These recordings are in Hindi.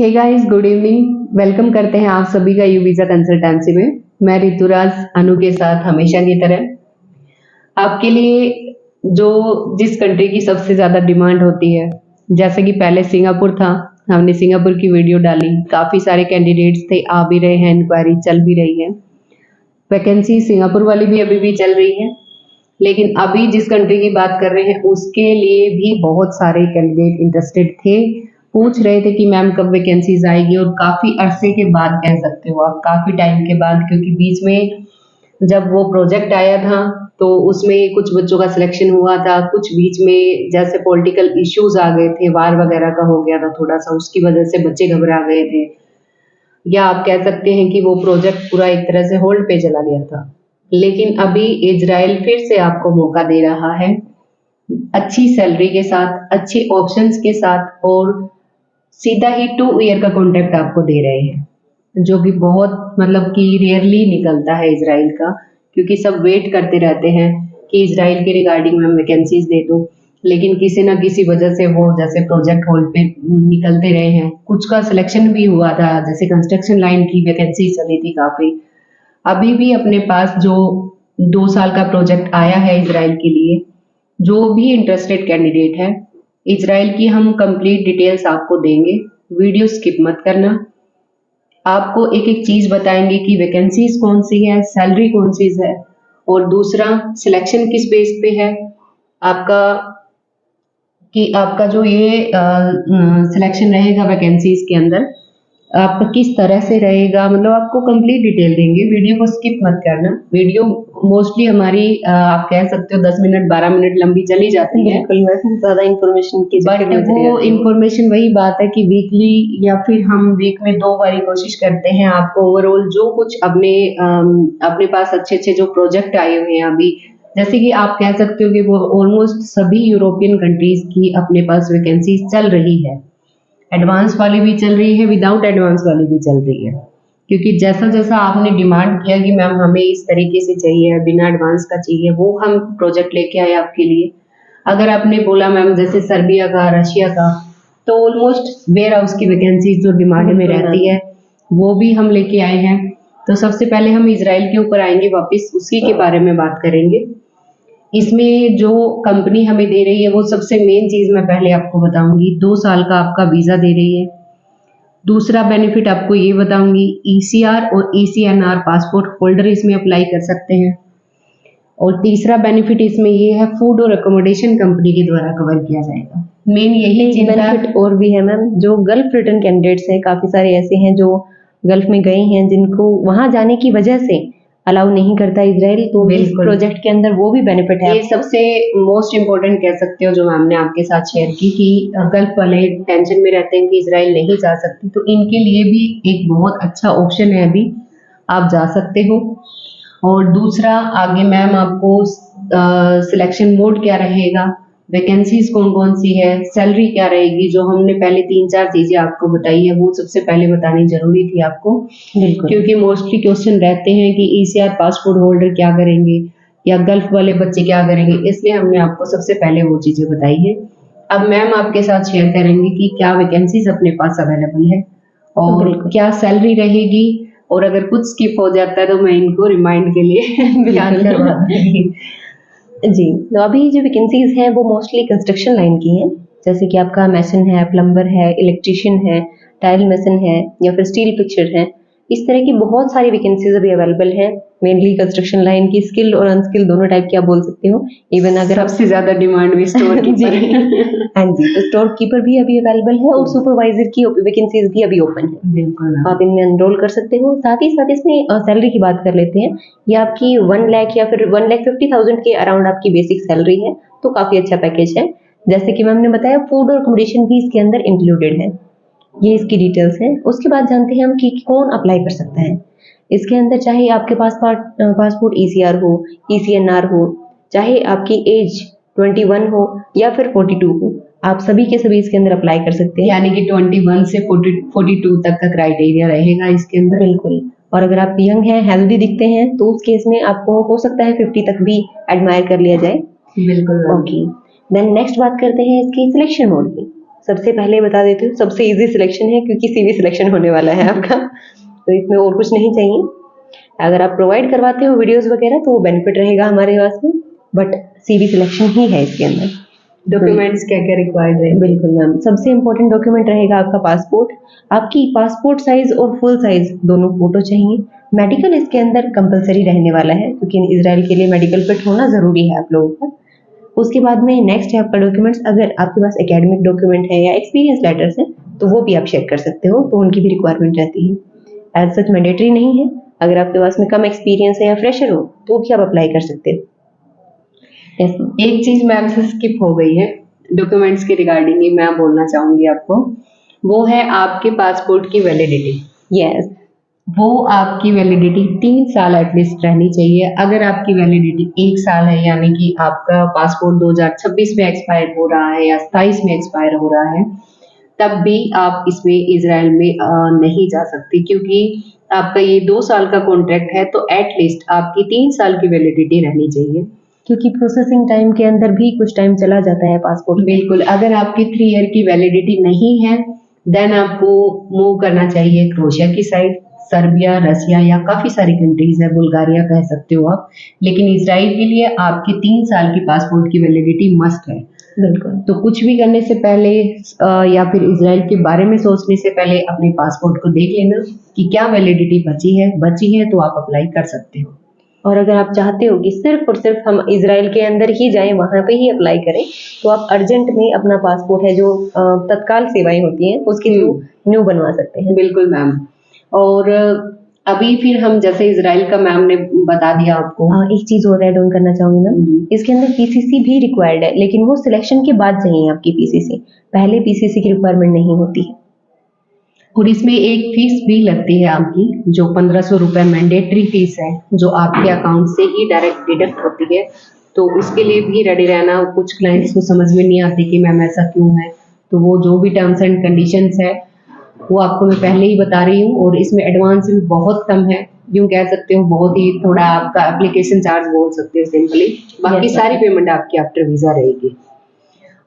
हे गाइस, गुड इवनिंग। वेलकम करते हैं आप सभी का यू वीजा कंसल्टेंसी में। मैं ऋतुराज अनु के साथ हमेशा की तरह आपके लिए जो जिस कंट्री की सबसे ज्यादा डिमांड होती है, जैसे कि पहले सिंगापुर था, हमने सिंगापुर की वीडियो डाली, काफी सारे कैंडिडेट्स थे, आ भी रहे हैं, इंक्वायरी चल भी रही है, वैकेंसी सिंगापुर वाली भी अभी भी चल रही है। लेकिन अभी जिस कंट्री की बात कर रहे हैं उसके लिए भी बहुत सारे कैंडिडेट इंटरेस्टेड थे, पूछ रहे थे कि मैम कब वैकेंसीज आएगी। और काफी अरसे के बाद कह सकते हो आप, काफी टाइम के बाद, क्योंकि बीच में जब वो प्रोजेक्ट आया था तो उसमें कुछ बच्चों का सिलेक्शन हुआ था, कुछ बीच में जैसे पॉलिटिकल इश्यूज आ गए थे, वार वगैरह का हो गया था थोड़ा सा, उसकी वजह से बच्चे घबरा गए थे, या आप कह सकते हैं कि वो प्रोजेक्ट पूरा एक तरह से होल्ड पे चला गया था। लेकिन अभी इजराइल फिर से आपको मौका दे रहा है, अच्छी सैलरी के साथ, अच्छे ऑप्शंस के साथ, और सीधा ही 2 ईयर का कॉन्ट्रैक्ट आपको दे रहे हैं, जो कि बहुत मतलब कि रेयरली निकलता है इजराइल का, क्योंकि सब वेट करते रहते हैं कि इजराइल के रिगार्डिंग में वैकेंसीज दे दो। लेकिन किसी ना किसी वजह से वो जैसे प्रोजेक्ट होल्ड पे निकलते रहे हैं। कुछ का सिलेक्शन भी हुआ था, जैसे कंस्ट्रक्शन लाइन की वैकेंसी चली थी काफी। अभी भी अपने पास जो 2 साल का प्रोजेक्ट आया है इजराइल के लिए, जो भी इंटरेस्टेड कैंडिडेट है, इजराइल की हम कंप्लीट डिटेल्स आपको देंगे। वीडियो स्किप मत करना। आपको एक एक चीज बताएंगे कि वैकेंसीज कौन सी है, सैलरी कौन सी है, और दूसरा सिलेक्शन किस बेस पे है आपका, कि आपका जो ये सिलेक्शन रहेगा वैकेंसीज के अंदर, आपका किस तरह से रहेगा, मतलब आपको कंप्लीट डिटेल देंगे। वीडियो को स्किप मत करना। वीडियो मोस्टली हमारी आप कह सकते हो 10 मिनट 12 मिनट लंबी चली जाती है, बिल्कुल ज्यादा इंफॉर्मेशन की बट वो इंफॉर्मेशन वही बात है कि वीकली या फिर हम वीक में 2 बार कोशिश करते हैं आपको ओवरऑल जो कुछ अपने पास अच्छे अच्छे जो प्रोजेक्ट आए हुए हैं अभी, जैसे कि आप कह सकते हो कि वो ऑलमोस्ट सभी यूरोपियन कंट्रीज की अपने पास वैकेंसी चल रही है। एडवांस वाली भी चल रही है, विदाउट एडवांस वाली भी चल रही है, क्योंकि जैसा जैसा आपने डिमांड किया कि मैम हमें इस तरीके से चाहिए, बिना एडवांस का चाहिए, वो हम प्रोजेक्ट लेके आए आपके लिए। अगर आपने बोला मैम जैसे सर्बिया का, रशिया का, तो ऑलमोस्ट वेयर हाउस की वैकेंसी जो डिमांड में रहती है वो भी हम लेके आए हैं। तो सबसे पहले हम इजराइल के ऊपर आएंगे, वापस उसी के बारे में बात करेंगे। इसमें जो कंपनी हमें दे रही है वो सबसे मेन चीज मैं पहले आपको बताऊंगी, 2 साल का आपका वीजा दे रही है। दूसरा बेनिफिट आपको ये बताऊंगी, ईसीआर और ईसीएनआर पासपोर्ट होल्डर इसमें अप्लाई कर सकते हैं। और तीसरा बेनिफिट इसमें ये है, फूड और अकोमोडेशन कंपनी के द्वारा कवर किया जाएगा। मेन यही बेनिफिट और भी है मैम, जो गल्फ रिटर्न कैंडिडेट्स हैं, काफी सारे ऐसे हैं जो गल्फ में गए हैं, जिनको वहां जाने की वजह से अलाउ नहीं करता इजराइल, तो इस प्रोजेक्ट के अंदर वो भी बेनिफिट है। ये सबसे मोस्ट इम्पोर्टेंट कह सकते हो जो मैम ने आपके साथ शेयर की, कि गल्फ वाले टेंशन में रहते हैं कि इजराइल नहीं जा सकती, तो इनके लिए भी एक बहुत अच्छा ऑप्शन है, अभी आप जा सकते हो। और दूसरा आगे मैम आपको सिलेक्शन मोड क्या रहेगा, वैकेंसीज कौन कौन सी है, सैलरी क्या रहेगी, जो हमने पहले 3-4 चीजें आपको बताई है वो सबसे पहले बतानी जरूरी थी आपको, क्योंकि मोस्टली क्वेश्चन रहते हैं कि ईसीआर पासपोर्ट होल्डर क्या करेंगे या गल्फ वाले बच्चे क्या करेंगे, इसलिए हमने आपको सबसे पहले वो चीजें बताई है। अब मैम आपके साथ शेयर करेंगे कि क्या वैकेंसीज अपने पास अवेलेबल है और क्या सैलरी रहेगी, और अगर कुछ स्किप हो जाता है तो मैं इनको रिमाइंड के लिए याद करवा दूंगी। जी, तो अभी जो वैकेंसीज हैं वो मोस्टली कंस्ट्रक्शन लाइन की हैं, जैसे कि आपका मैसन है, प्लम्बर है, इलेक्ट्रिशियन है, टाइल मैसन है, या फिर स्टील फिक्सर है। इस तरह की बहुत सारी वैकेंसीज अभी अवेलेबल है। मेनली कंस्ट्रक्शन लाइन की स्किल और अनस्किल दोनों टाइप की आप बोल सकते हो। इवन अगर सबसे ज्यादा डिमांड भी स्टोर कीपर हाँ जी, तो स्टोर कीपर भी अभी अवेलेबल है, और सुपरवाइजर की वैकेंसीज भी अभी ओपन है। बिल्कुल, आप इनमें एनरोल कर सकते हो। साथ ही साथ इसमें सैलरी की बात कर लेते हैं। ये आपकी 1 लाख या फिर 1,50,000 के अराउंड आपकी बेसिक सैलरी है, तो काफी अच्छा पैकेज है। जैसे कि मैम ने बताया, फूड और अकोमोडेशन भी इसके अंदर इंक्लूडेड है। ये इसकी डिटेल्स है। उसके बाद जानते हैं हम कि कौन अप्लाई कर सकता है। इसके अंदर चाहे आपके पास पासपोर्ट ईसीआर हो, ईसीएनआर हो, चाहे आपकी एज 21 हो या फिर 42 हो, आप सभी के सभी इसके अंदर अप्लाई कर सकते हैं। यानी कि 21 से 42 तक का क्राइटेरिया रहेगा इसके अंदर। बिल्कुल। और अगर आप यंग हैं, हेल्दी दिखते हैं, तो उस केस में आपको हो सकता है 50 तक भी एडमायर कर लिया जाए। बिल्कुल। ओके, देन नेक्स्ट बात करते हैं इसकी सिलेक्शन मोड की। सबसे पहले बता देती हूँ, सबसे इजी सिलेक्शन है क्योंकि सीवी सिलेक्शन होने वाला है आपका, तो इसमें और कुछ नहीं चाहिए। अगर आप प्रोवाइड करवाते हो वीडियोस वगैरह तो वो बेनिफिट रहेगा हमारे पास में, बट सीवी सिलेक्शन ही है इसके अंदर। डॉक्यूमेंट्स क्या क्या रिक्वायर्ड है? बिल्कुल मैम, सबसे इम्पोर्टेंट डॉक्यूमेंट रहेगा आपका पासपोर्ट, आपकी पासपोर्ट साइज और फुल साइज दोनों फोटो चाहिए। मेडिकल इसके अंदर कंपलसरी रहने वाला है क्योंकि इसराइल के लिए मेडिकल फिट होना जरूरी है आप लोगों का। उसके बाद में नेक्स्ट है आपका डॉक्यूमेंट्स, अगर आपके पास एकेडमिक डॉक्यूमेंट है या एक्सपीरियंस लेटर्स हैं तो वो भी आप शेयर कर सकते हो, तो उनकी भी रिक्वायरमेंट रहती है। एज सच मैंडेटरी नहीं है, अगर आपके पास में कम एक्सपीरियंस है या फ्रेशर हो तो भी आप अप्लाई कर सकते हो। Yes, ma'am. एक चीज मैम से स्किप हो गई है डॉक्यूमेंट्स के रिगार्डिंग ही मैं बोलना चाहूंगी आपको, वो है आपके पासपोर्ट की वैलिडिटी। Yes. वो आपकी वैलिडिटी 3 साल एटलीस्ट रहनी चाहिए। अगर आपकी वैलिडिटी 1 साल है, यानी कि आपका पासपोर्ट 2026 में एक्सपायर हो रहा है या 27 में एक्सपायर हो रहा है, तब भी आप इसमें इजराइल में नहीं जा सकती, क्योंकि आपका ये 2 साल का कॉन्ट्रैक्ट है, तो एटलीस्ट आपकी 3 साल की वैलिडिटी रहनी चाहिए। क्योंकि प्रोसेसिंग टाइम के अंदर भी कुछ टाइम चला जाता है पासपोर्ट। बिल्कुल, अगर आपकी 3 ईयर की वैलिडिटी नहीं है, देन आपको मूव करना चाहिए क्रोएशिया की साइड, सर्बिया, रसिया या काफी सारी कंट्रीज है, बुल्गारिया कह सकते हो आप, लेकिन इजराइल के लिए आपकी 3 साल की पासपोर्ट की वैलिडिटी मस्ट है। बिल्कुल। तो कुछ भी करने से पहले या फिर इजराइल के बारे में सोचने से पहले अपने पासपोर्ट को देख लेना कि क्या वैलिडिटी बची है तो आप अप्लाई कर सकते हो। और अगर आप चाहते हो कि सिर्फ और सिर्फ हम इजराइल के अंदर ही जाएं, वहां पे ही अप्लाई करें, तो आप अर्जेंट में अपना पासपोर्ट है जो तत्काल सेवाएं होती हैं उसके थ्रू न्यू बनवा सकते हैं। बिल्कुल मैम। और अभी फिर हम जैसे इजराइल का मैम ने बता दिया आपको, एक चीज और ऐड ऑन करना चाहूंगी मैम, इसके अंदर पीसीसी भी रिक्वायर्ड है, लेकिन वो सिलेक्शन के बाद चाहिए आपकी पीसीसी, पहले पीसीसी की रिक्वायरमेंट नहीं होती है। और इसमें एक फीस भी लगती है आपकी, जो 1500 रुपए मैंडेटरी फीस है, जो आपके अकाउंट से ही डायरेक्ट डिडक्ट होती है। तो उसके लिए भी रेडी रहना। कुछ क्लाइंट्स को समझ में नहीं आती कि मैम ऐसा क्यों है, तो वो जो भी टर्म्स एंड कंडीशंस है वो आपको मैं पहले ही बता रही हूँ। और इसमें एडवांस भी बहुत कम है, यूँ कह सकते हो बहुत ही थोड़ा आपका एप्लीकेशन चार्ज बोल सकते हो सिंपली, बाकी सारी पेमेंट आपकी आफ्टर वीजा रहेगी।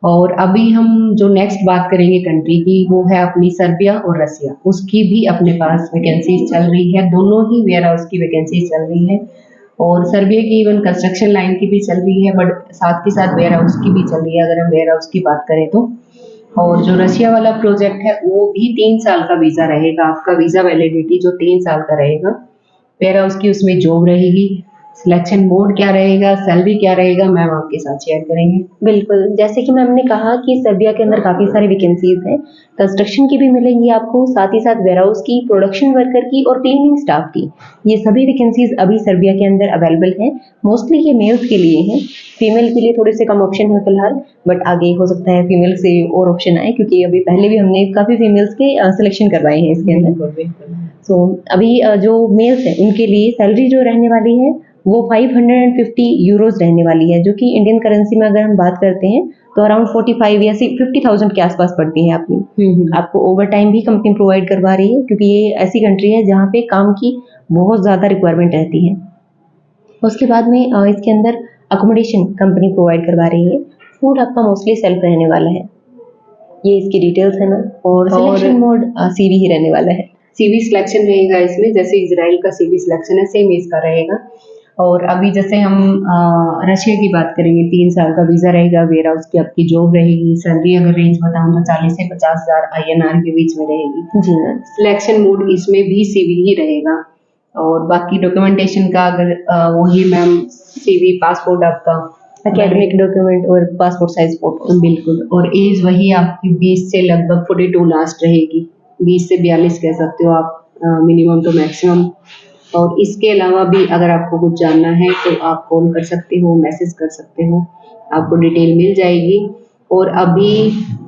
और अभी हम जो नेक्स्ट बात करेंगे कंट्री की, वो है अपनी सर्बिया और रसिया। उसकी भी अपने पास वैकेंसीज चल रही है, दोनों ही वेयर हाउस की वैकेंसीज चल रही है। और सर्बिया की इवन कंस्ट्रक्शन लाइन की भी चल रही है, बट साथ के साथ वेयर हाउस की भी चल रही है, अगर हम वेयर हाउस की बात करें तो। और जो रशिया वाला प्रोजेक्ट है वो भी 3 साल का वीजा रहेगा, आपका वीजा वैलिडिटी जो 3 साल का रहेगा। वेयर हाउस की उसमें जॉब रहेगी, सिलेक्शन मोड क्या रहेगा, सैलरी क्या रहेगा, मैम आपके साथ शेयर करेंगे। बिल्कुल, जैसे कि मैम ने कहा कि सर्बिया के अंदर काफ़ी सारी वैकेंसीज हैं, कंस्ट्रक्शन की भी मिलेंगी आपको, साथ ही साथ वेयर हाउस की, प्रोडक्शन वर्कर की और क्लीनिंग स्टाफ की। ये सभी वैकेंसीज अभी सर्बिया के अंदर अवेलेबल हैं। मोस्टली ये मेल्स के लिए हैं, फीमेल के लिए थोड़े से कम ऑप्शन है फिलहाल, बट आगे हो सकता है फीमेल से और ऑप्शन आए, क्योंकि अभी पहले भी हमने काफ़ी फीमेल्स के सिलेक्शन करवाए हैं इसके अंदर। सो अभी जो मेल्स हैं उनके लिए सैलरी जो रहने वाली है वो 550 यूरोज रहने वाली है, जो कि इंडियन करेंसी में अगर हम बात करते हैं तो अराउंड 45 या 50,000 के आसपास पड़ती है आपको ओवर टाइम भी कंपनी प्रोवाइड करवा रही है, क्योंकि ये ऐसी कंट्री है जहाँ पे काम की बहुत ज़्यादा रिक्वायरमेंट रहती है। उसके बाद में इसके अंदर अकोमोडेशन कंपनी प्रोवाइड करवा रही है, फूड आपका मोस्टली सेल्फ रहने वाला है। ये इसकी डिटेल्स है ना, और सिलेक्शन मोड सीवी ही रहने वाला है। सीवी सिलेक्शन रहेगा इसमें, जैसे इजराइल का सीवी सिलेक्शन है सेम इसका रहेगा। और अभी जैसे हम रशिया की बात करेंगे, 3 साल का वीजा रहेगा, वेयर हाउस की आपकी जॉब रहेगी, सैलरी अगर रेंज बताऊं तो 40 से 50,000 INR के बीच में रहेगी जी मैम। सिलेक्शन मोड इसमें भी सीवी ही रहेगा। और बाकी डॉक्यूमेंटेशन का अगर वही मैम सीवी, पासपोर्ट आपका, एकेडमिक डॉक्यूमेंट और पासपोर्ट साइज फोटो। बिल्कुल। और एज वही आपकी 20 से लगभग 42 लास्ट रहेगी, 20 से 42 कह सकते हो आप, मिनिमम टू मैक्सिमम। और इसके अलावा भी अगर आपको कुछ जानना है तो आप कॉल कर सकते हो, मैसेज कर सकते हो, आपको डिटेल मिल जाएगी। और अभी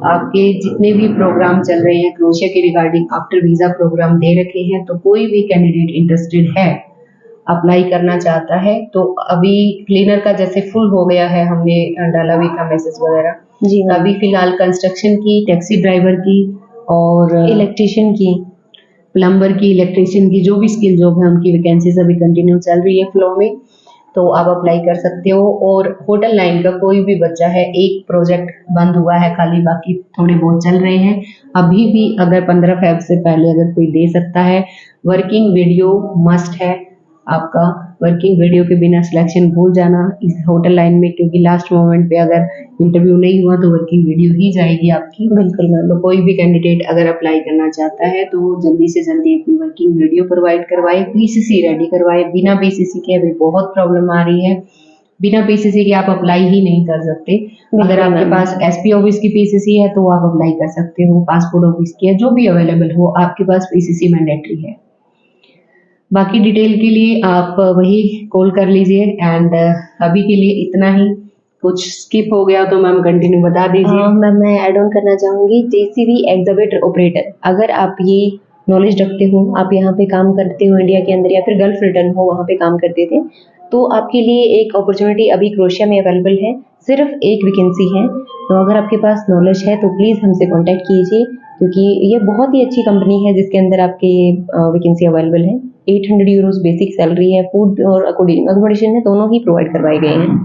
आपके जितने भी प्रोग्राम चल रहे हैं क्रोएशिया के रिगार्डिंग, आफ्टर वीजा प्रोग्राम दे रखे हैं, तो कोई भी कैंडिडेट इंटरेस्टेड है, अप्लाई करना चाहता है, तो अभी क्लीनर का जैसे फुल हो गया है, हमने डाला भी था मैसेज वगैरह जी। अभी फिलहाल कंस्ट्रक्शन की, टैक्सी ड्राइवर की और इलेक्ट्रिशियन की, प्लम्बर की, इलेक्ट्रिशियन की, जो भी स्किल जॉब है उनकी वैकेंसीज अभी कंटिन्यू चल रही है फ्लो में। तो आप अप्लाई कर सकते हो। और होटल लाइन का कोई भी बच्चा है, एक प्रोजेक्ट बंद हुआ है खाली, बाकी थोड़े बहुत चल रहे हैं अभी भी। अगर 15 फेब से पहले अगर कोई दे सकता है, वर्किंग वीडियो मस्ट है आपका। वर्किंग वीडियो के बिना सिलेक्शन भूल जाना इस होटल लाइन में, क्योंकि लास्ट मोमेंट पे अगर इंटरव्यू नहीं हुआ तो वर्किंग वीडियो ही जाएगी आपकी। बिल्कुल मैम। तो कोई भी कैंडिडेट अगर अप्लाई करना चाहता है तो वो जल्दी से जल्दी अपनी वर्किंग वीडियो प्रोवाइड करवाए, पीसीसी रेडी करवाए। बिना पीसीसी के अभी बहुत प्रॉब्लम आ रही है, बिना पीसीसी के आप अप्लाई ही नहीं कर सकते। अगर आपके मैम। पास एसपी ऑफिस की पीसीसी है तो आप अप्लाई कर सकते हो, पासपोर्ट ऑफिस की है, जो भी अवेलेबल हो आपके पास पीसीसी मैंडेटरी है। बाकी डिटेल के लिए आप वही कॉल कर लीजिए। एंड अभी के लिए इतना ही। कुछ स्किप हो गया तो मैम कंटिन्यू बता दीजिए। मैम मैं ऐड ऑन करना चाहूँगी जेसीबी एक्सकवेटर ऑपरेटर। अगर आप ये नॉलेज रखते हो, आप यहाँ पे काम करते हो इंडिया के अंदर या फिर गल्फ रिटर्न हो वहाँ पे काम करते थे, तो आपके लिए एक अपॉर्चुनिटी अभी क्रोएशिया में अवेलेबल है। सिर्फ एक वैकेंसी है, तो अगर आपके पास नॉलेज है तो प्लीज़ हमसे कॉन्टैक्ट कीजिए, क्योंकि ये बहुत ही अच्छी कंपनी है जिसके अंदर आपके ये वैकेंसी अवेलेबल है। 800 यूरोज़ बेसिक सैलरी है, फूड और अकोमोडेशन है, दोनों ही प्रोवाइड करवाए गए हैं।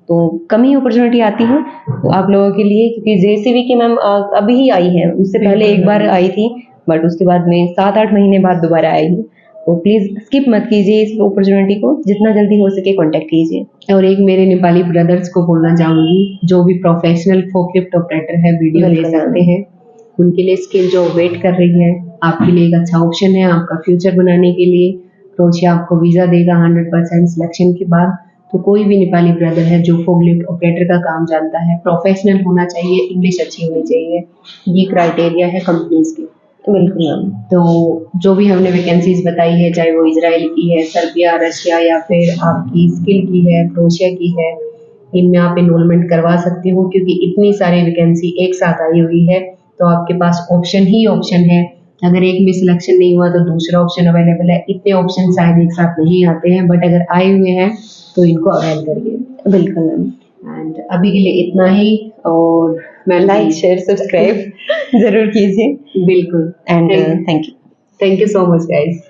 तो कम ही अपॉर्चुनिटी आती है तो आप लोगों के लिए, क्योंकि जेसीबी की मैम अभी ही आई है, उससे पहले एक बार आई थी, बट उसके बाद में 7-8 महीने बाद दोबारा आई है। तो प्लीज़ स्किप मत कीजिए इस अपॉर्चुनिटी को, जितना जल्दी हो सके कॉन्टैक्ट कीजिए। और एक मेरे नेपाली ब्रदर्स को बोलना चाहूँगी, जो भी प्रोफेशनल फोकलिफ्ट ऑपरेटर है वीडियो ले बिल्कुल। सकते हैं, उनके लिए स्किल जो वेट कर रही है, आपके लिए एक अच्छा ऑप्शन है आपका फ्यूचर बनाने के लिए। क्रोएशिया आपको वीज़ा देगा 100% सिलेक्शन के बाद। तो कोई भी नेपाली ब्रदर है जो फोकलिफ्ट ऑपरेटर का काम जानता है, प्रोफेशनल होना चाहिए, इंग्लिश अच्छी होनी चाहिए, ये क्राइटेरिया है कंपनीज के। बिल्कुल मैम। तो जो भी हमने वैकेंसीज बताई है, चाहे वो इजराइल की है, सर्बिया, रशिया या फिर आपकी स्किल की है, क्रोएशिया की है, इनमें आप एनरोलमेंट करवा सकते हो। क्योंकि इतनी सारी वैकेंसी एक साथ आई हुई है तो आपके पास ऑप्शन ही ऑप्शन है। अगर एक में सिलेक्शन नहीं हुआ तो दूसरा ऑप्शन अवेलेबल है। इतने ऑप्शन शायद एक साथ नहीं आते हैं, बट अगर आए हुए हैं तो इनको अवेल करिए। बिल्कुल मैम। एंड अभी के लिए इतना ही। और मैं लाइक शेयर सब्सक्राइब ज़रूर कीजिए। बिल्कुल। And thank you. Thank you so much guys.